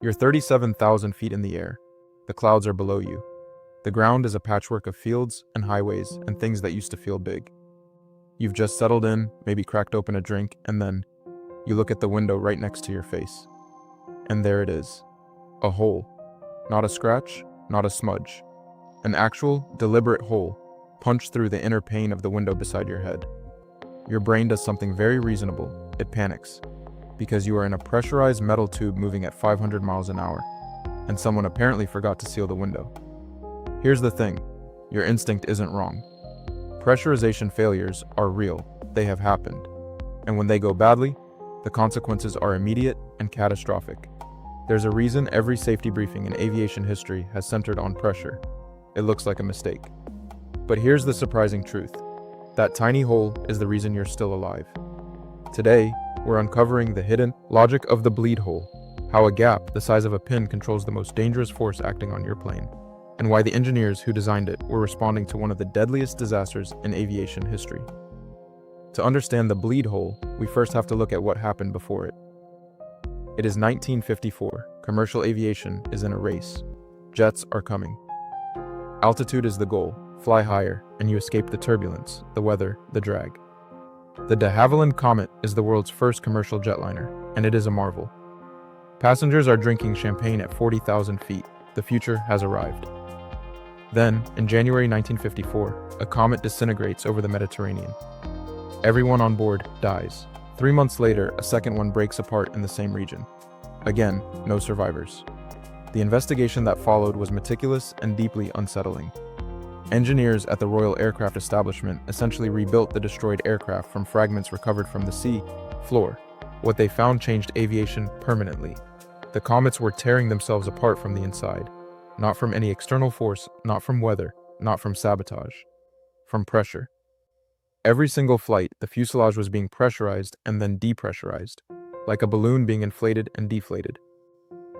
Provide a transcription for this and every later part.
You're 37,000 feet in the air. The clouds are below you. The ground is a patchwork of fields and highways and things that used to feel big. You've just settled in, maybe cracked open a drink, and then you look at the window right next to your face. And there it is. A hole. Not a scratch, not a smudge. An actual, deliberate hole, punched through the inner pane of the window beside your head. Your brain does something very reasonable. It panics. Because you are in a pressurized metal tube moving at 500 miles an hour, and someone apparently forgot to seal the window. Here's the thing. Your instinct isn't wrong. Pressurization failures are real. They have happened. And when they go badly, the consequences are immediate and catastrophic. There's a reason every safety briefing in aviation history has centered on pressure. It looks like a mistake. But here's the surprising truth. That tiny hole is the reason you're still alive. Today, we're uncovering the hidden logic of the bleed hole, how a gap the size of a pin controls the most dangerous force acting on your plane, and why the engineers who designed it were responding to one of the deadliest disasters in aviation history. To understand the bleed hole, we first have to look at what happened before it. It is 1954. Commercial aviation is in a race. Jets are coming. Altitude is the goal. Fly higher, and you escape the turbulence, the weather, the drag. The de Havilland Comet is the world's first commercial jetliner, and it is a marvel. Passengers are drinking champagne at 40,000 feet. The future has arrived. Then, in January 1954, a comet disintegrates over the Mediterranean. Everyone on board dies. 3 months later, a second one breaks apart in the same region. Again, no survivors. The investigation that followed was meticulous and deeply unsettling. Engineers at the Royal Aircraft Establishment essentially rebuilt the destroyed aircraft from fragments recovered from the sea floor. What they found changed aviation permanently. The comets were tearing themselves apart from the inside, not from any external force, not from weather, not from sabotage, from pressure. Every single flight, the fuselage was being pressurized and then depressurized, like a balloon being inflated and deflated.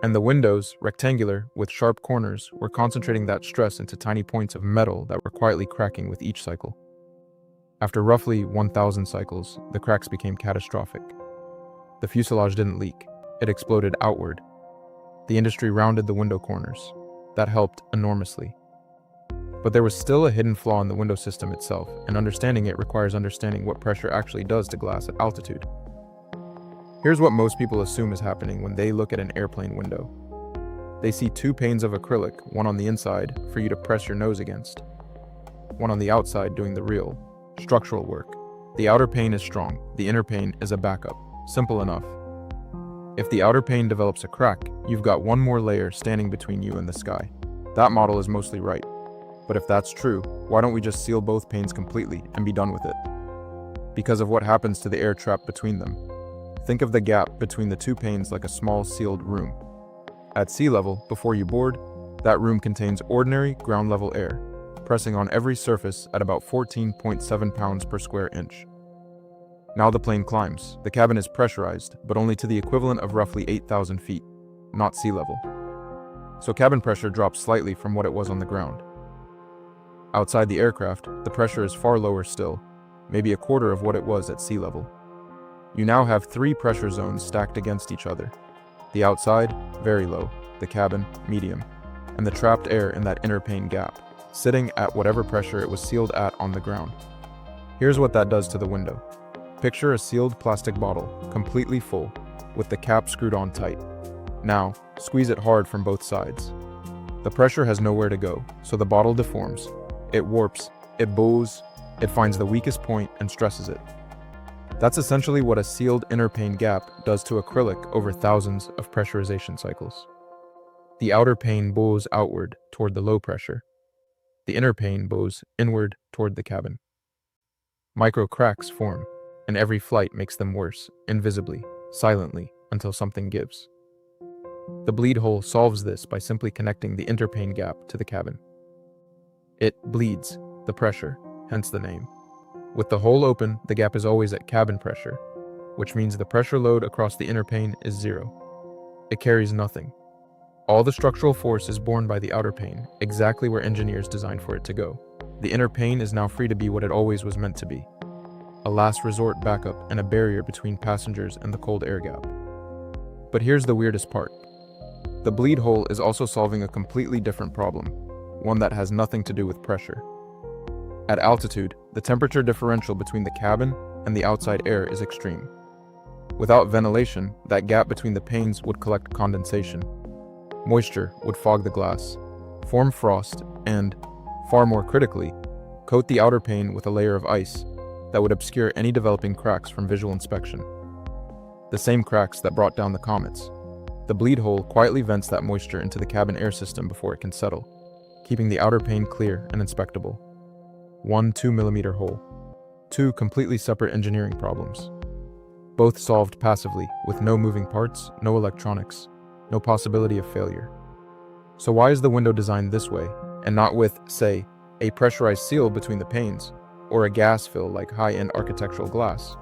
And the windows, rectangular, with sharp corners, were concentrating that stress into tiny points of metal that were quietly cracking with each cycle. After roughly 1,000 cycles, the cracks became catastrophic. The fuselage didn't leak. It exploded outward. The industry rounded the window corners. That helped enormously. But there was still a hidden flaw in the window system itself, and understanding it requires understanding what pressure actually does to glass at altitude. Here's what most people assume is happening when they look at an airplane window. They see 2 panes of acrylic, one on the inside for you to press your nose against, one on the outside doing the real, structural work. The outer pane is strong, the inner pane is a backup. Simple enough. If the outer pane develops a crack, you've got one more layer standing between you and the sky. That model is mostly right. But if that's true, why don't we just seal both panes completely and be done with it? Because of what happens to the air trapped between them. Think of the gap between the 2 panes like a small sealed room. At sea level, before you board, that room contains ordinary ground-level air, pressing on every surface at about 14.7 pounds per square inch. Now the plane climbs. The cabin is pressurized, but only to the equivalent of roughly 8,000 feet, not sea level. So cabin pressure drops slightly from what it was on the ground. Outside the aircraft, the pressure is far lower still, maybe a quarter of what it was at sea level. You now have 3 pressure zones stacked against each other. The outside, very low, the cabin, medium, and the trapped air in that inner pane gap, sitting at whatever pressure it was sealed at on the ground. Here's what that does to the window. Picture a sealed plastic bottle, completely full, with the cap screwed on tight. Now, squeeze it hard from both sides. The pressure has nowhere to go, so the bottle deforms. It warps, it bows, it finds the weakest point and stresses it. That's essentially what a sealed inner pane gap does to acrylic over thousands of pressurization cycles. The outer pane bows outward toward the low pressure. The inner pane bows inward toward the cabin. Micro cracks form, and every flight makes them worse, invisibly, silently, until something gives. The bleed hole solves this by simply connecting the interpane gap to the cabin. It bleeds the pressure, hence the name. With the hole open, the gap is always at cabin pressure, which means the pressure load across the inner pane is 0. It carries nothing. All the structural force is borne by the outer pane, exactly where engineers designed for it to go. The inner pane is now free to be what it always was meant to be, a last resort backup and a barrier between passengers and the cold air gap. But here's the weirdest part. The bleed hole is also solving a completely different problem, one that has nothing to do with pressure. At altitude, the temperature differential between the cabin and the outside air is extreme. Without ventilation, that gap between the panes would collect condensation. Moisture would fog the glass, form frost, and, far more critically, coat the outer pane with a layer of ice that would obscure any developing cracks from visual inspection. The same cracks that brought down the comets. The bleed hole quietly vents that moisture into the cabin air system before it can settle, keeping the outer pane clear and inspectable. One 2-millimeter hole. Two completely separate engineering problems. Both solved passively, with no moving parts, no electronics, no possibility of failure. So why is the window designed this way, and not with, say, a pressurized seal between the panes, or a gas fill like high-end architectural glass?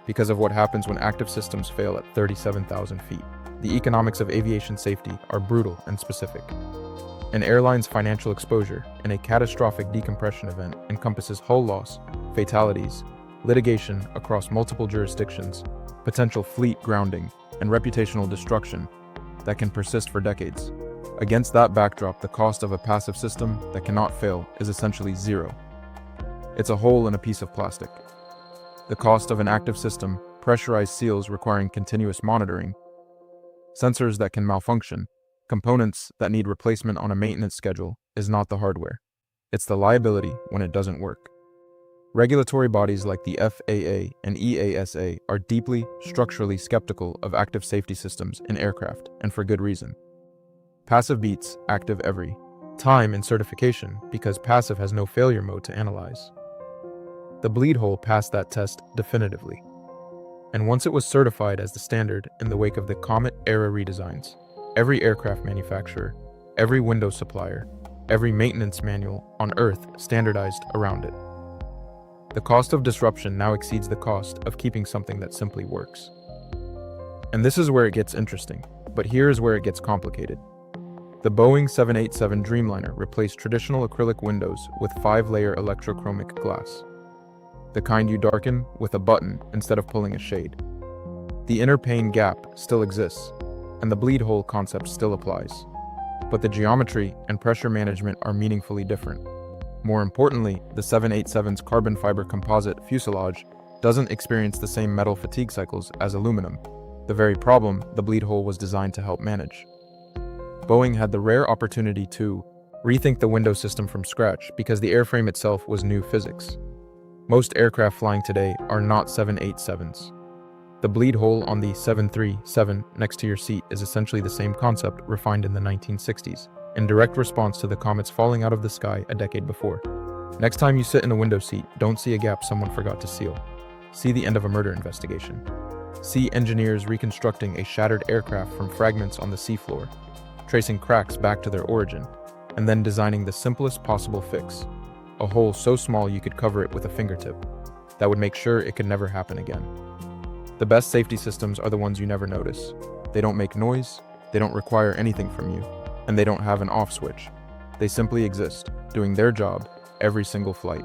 Because of what happens when active systems fail at 37,000 feet. The economics of aviation safety are brutal and specific. An airline's financial exposure in a catastrophic decompression event encompasses hull loss, fatalities, litigation across multiple jurisdictions, potential fleet grounding, and reputational destruction that can persist for decades. Against that backdrop, the cost of a passive system that cannot fail is essentially zero. It's a hole in a piece of plastic. The cost of an active system, pressurized seals requiring continuous monitoring, sensors that can malfunction, components that need replacement on a maintenance schedule, is not the hardware. It's the liability when it doesn't work. Regulatory bodies like the FAA and EASA are deeply, structurally skeptical of active safety systems in aircraft, and for good reason. Passive beats active every time in certification because passive has no failure mode to analyze. The bleed hole passed that test definitively. And once it was certified as the standard in the wake of the Comet era redesigns, every aircraft manufacturer, every window supplier, every maintenance manual on Earth standardized around it. The cost of disruption now exceeds the cost of keeping something that simply works. And this is where it gets interesting, but here is where it gets complicated. The Boeing 787 Dreamliner replaced traditional acrylic windows with 5-layer electrochromic glass. The kind you darken with a button instead of pulling a shade. The inner pane gap still exists, and the bleed hole concept still applies. But the geometry and pressure management are meaningfully different. More importantly, the 787's carbon fiber composite fuselage doesn't experience the same metal fatigue cycles as aluminum, the very problem the bleed hole was designed to help manage. Boeing had the rare opportunity to rethink the window system from scratch because the airframe itself was new physics. Most aircraft flying today are not 787s. The bleed hole on the 737 next to your seat is essentially the same concept refined in the 1960s, in direct response to the comets falling out of the sky a decade before. Next time you sit in a window seat, don't see a gap someone forgot to seal. See the end of a murder investigation. See engineers reconstructing a shattered aircraft from fragments on the seafloor, tracing cracks back to their origin, and then designing the simplest possible fix, a hole so small you could cover it with a fingertip, that would make sure it could never happen again. The best safety systems are the ones you never notice. They don't make noise, they don't require anything from you, and they don't have an off switch. They simply exist, doing their job every single flight.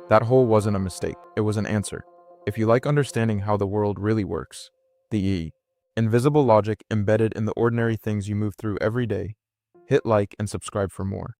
That hole wasn't a mistake, it was an answer. If you like understanding how the world really works, the invisible logic embedded in the ordinary things you move through every day, hit like and subscribe for more.